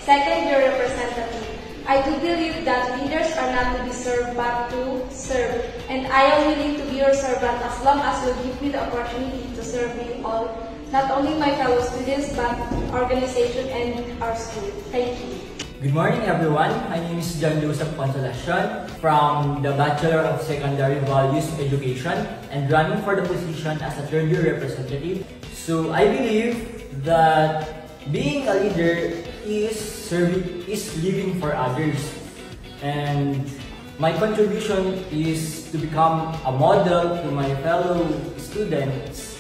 second-year representative. I do believe that leaders are not to be served but to serve, and I am willing to be your servant as long as you give me the opportunity to serve you all, not only my fellow students but organization and our school. Thank you. Good morning everyone, my name is John Joseph Consolacion from the Bachelor of Secondary Values Education and running for the position as a third-year representative. So I believe that being a leader is living for others, and my contribution is to become a model to my fellow students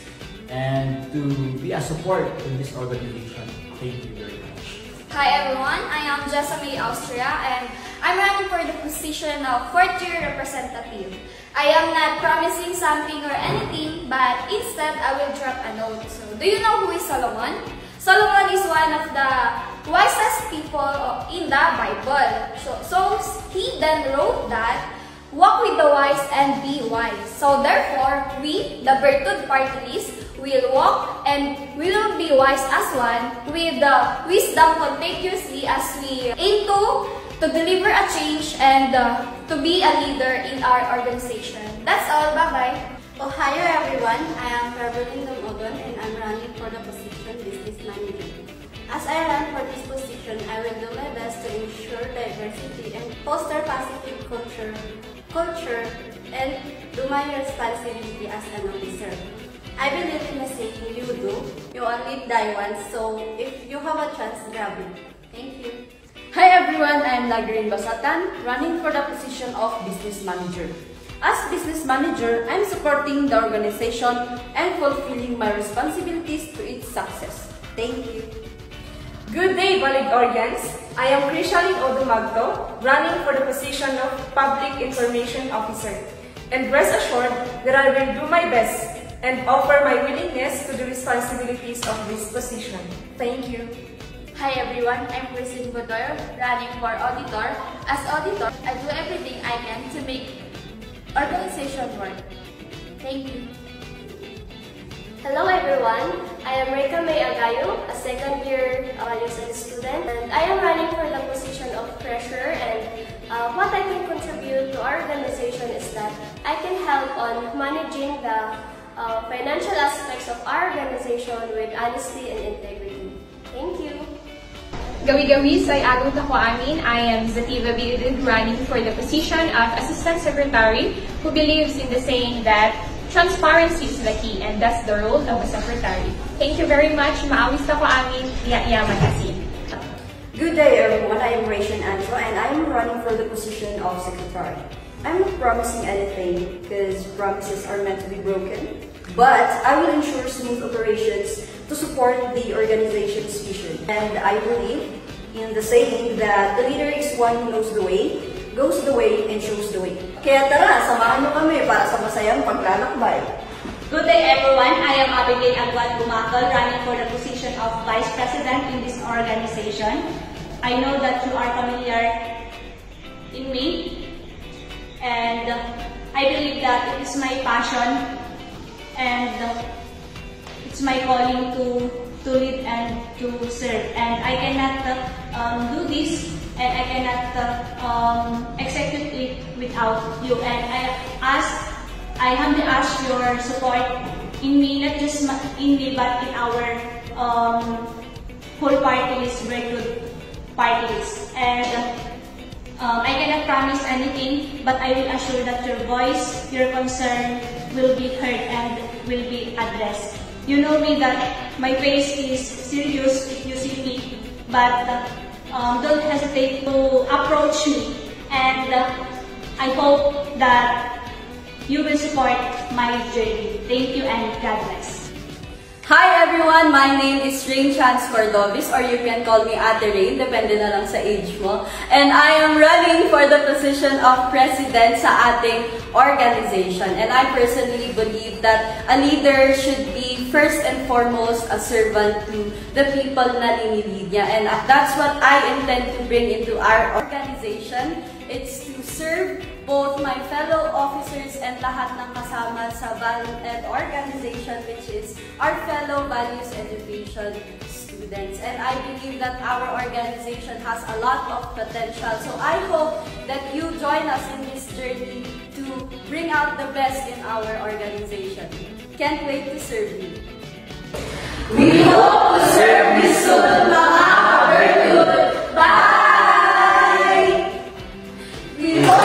and to be a support in this organization. Thank you very much. Hi everyone, I am Jessamay Austria and I'm running for the position of fourth-year representative. I am not promising something or anything, but instead I will drop a note. So, do you know who is Solomon? Solomon is one of the wisest people in the Bible. So he then wrote that, walk with the wise and be wise. So therefore, we, the Bertud party list, will walk and we will be wise as one with the wisdom contagiously as we aim to deliver a change and to be a leader in our organization. That's all. Bye-bye. Ohio everyone, I am Carolyn Dumogon and I'm running for the position Business Manager. As I run for this position, I will do my best to ensure diversity and foster positive culture and do my responsibility as an officer. I believe in the saying, you do, you only die once, so if you have a chance, grab it. Thank you. Hi everyone, I am Lagrin Basatan, running for the position of Business Manager. As Business Manager, I am supporting the organization and fulfilling my responsibilities to its success. Thank you. Good day, Baligorians. I am Krishaline Odumagto, running for the position of Public Information Officer. And rest assured that I will do my best and offer my willingness to the responsibilities of this position. Thank you. Hi everyone, I'm Christine Godoy, running for Auditor. As Auditor, I do everything I can to make organization work. Thank you. Hello everyone, I am Reka May Agayo, a second-year values ed student, and I am running for the position of treasurer. And what I can contribute to our organization is that I can help on managing the financial aspects of our organization with honesty and integrity. Thank you. Gawi-gawi say agot ako amin. I am Zativa Bilidid, running for the position of Assistant Secretary who believes in the saying that transparency is the key and that's the role of a secretary. Thank you very much. Maawis ako amin. Iya magasin. Good day everyone. I am Rachel Ancho and I am running for the position of Secretary. I'm not promising anything because promises are meant to be broken, but I will ensure smooth operations to support the organization's vision. And I believe in the saying that the leader is one who knows the way, goes the way, and shows the way. Kaya tara, samahan niyo kami para sa masayang paglalakbay. Good day everyone, I am Abigail Agwan Bumakal, running for the position of Vice President in this organization. I know that you are familiar in me, and I believe that it is my passion and it's my calling to lead and to serve, and I cannot do this and I cannot execute it without you. And I humbly ask your support in me, not just in me, but in our whole party list, very good party list. And I cannot promise anything, but I will assure that your voice, your concern will be heard and will be addressed. You know me that my face is serious if you see me, but don't hesitate to approach me, and I hope that you will support my journey. Thank you and God bless. Hi everyone! My name is Rain Chance Cordobis, or you can call me Ate Rain, depende na lang sa age mo. And I am running for the position of President sa ating organization. And I personally believe that a leader should be first and foremost a servant to the people na linilid niya. And that's what I intend to bring into our organization. It's to serve both my fellow officers and lahat ng kasama sa Value Ed organization, which is our fellow values education students. students. And I believe that our organization has a lot of potential. So I hope that you join us in this journey to bring out the best in our organization. Can't wait to serve you. We hope to serve you soon, mga Habergood! Bye! We hope